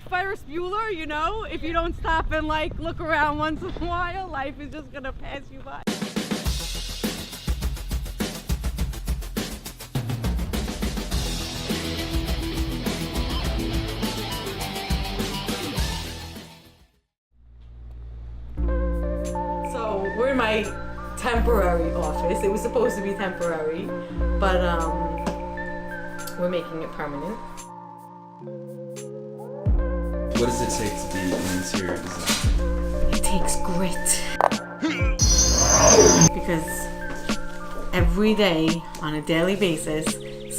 Ferris Bueller, you know, if you don't stop and like look around once in a while, life is just gonna pass you by. So we're in my temporary office. It was supposed to be temporary, but we're making it permanent. What does it take to be an interior designer? It takes grit. Because every day, on a daily basis,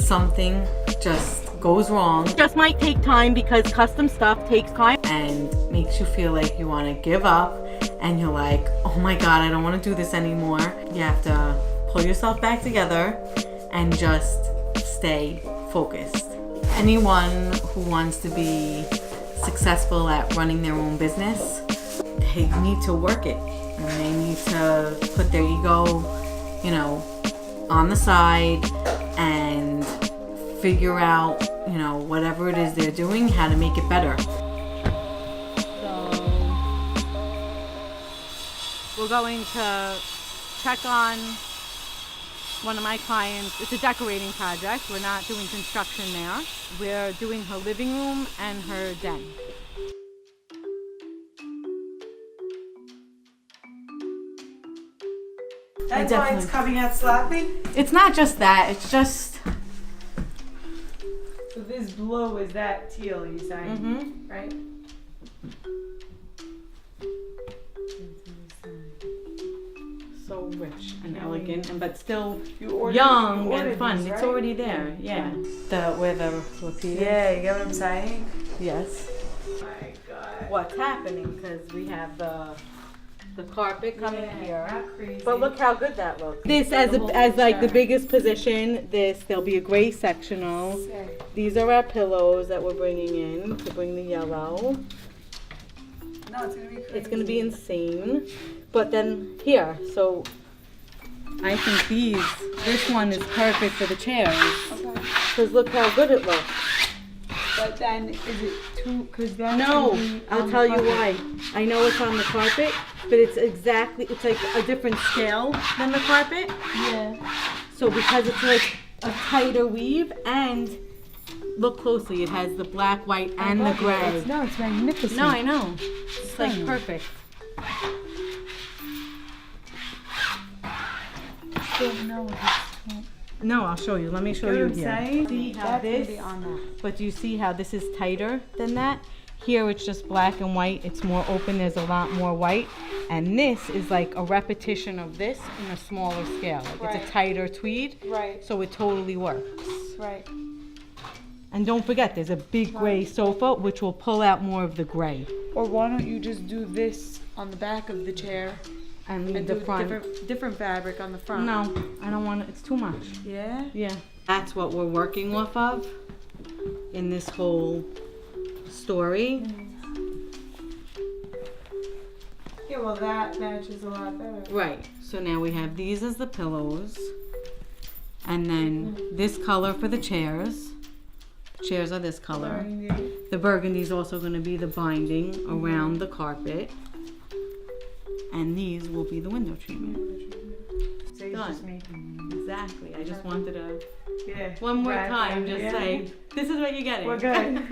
something just goes wrong. It just might take time because custom stuff takes time and makes you feel like you want to give up and you're like, oh my God, I don't want to do this anymore. You have to pull yourself back together and just stay focused. Anyone who wants to be successful at running their own business, they need to work it and they need to put their ego, you know, on the side and figure out, you know, whatever it is they're doing, how to make it better. So we're going to check on one of my clients. It's a decorating project. We're not doing construction there. We're doing her living room and her den. That's why it's coming out sloppy? It's not just that, it's just... So this blue is that teal you saying, right? So rich and elegant, and but still You young ordered and fun. these, It's right? already there, yeah. Where the repeat is. Yeah, you get what I'm saying? Yes. Oh my God. What's happening? Because we have the carpet coming here. How crazy. But look how good that looks. This as like the biggest position. There'll be a gray sectional. These are our pillows that we're bringing in to bring the yellow. No, it's gonna be crazy. It's gonna be insane. But then here, so I think this one is perfect for the chairs. Okay. Because look how good it looks. But then, is it too, because that's No, gonna be I'll on tell you carpet. why. I know it's on the carpet, but it's like a different scale than the carpet. Yeah. So because it's like a tighter weave, and look closely, it has the black, white, and the gray. No, it's magnificent. No, I know. It's like perfect. No, I'll show you. Let me show you here. See how this? But do you see how this is tighter than that? Here it's just black and white. It's more open. There's a lot more white. And this is like a repetition of this in a smaller scale. Like it's a tighter tweed. Right. So it totally works. Right. And don't forget, there's a big gray sofa, which will pull out more of the gray. Or why don't you just do this on the back of the chair And leave and the do front. different fabric on the front? No, I don't want it. It's too much. Yeah? Yeah. That's what we're working off of in this whole story. Yeah, well that matches a lot better. Right. So now we have these as the pillows. And then this color for the chairs. Chairs are this color. Burgundy. The burgundy is also going to be the binding around the carpet. And these will be the window treatment. So you're just making them. Exactly. I just wanted to, Yeah. one more Right, time, right, just yeah. say, this is what you're getting. We're good.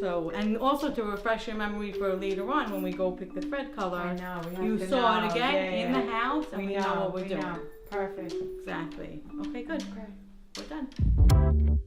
So, and also to refresh your memory for later on when we go pick the thread color. I know. We have You to saw know. it again Yeah, in yeah. the house, and we know what we're doing. Perfect. Exactly. Okay, good. Okay. We're done.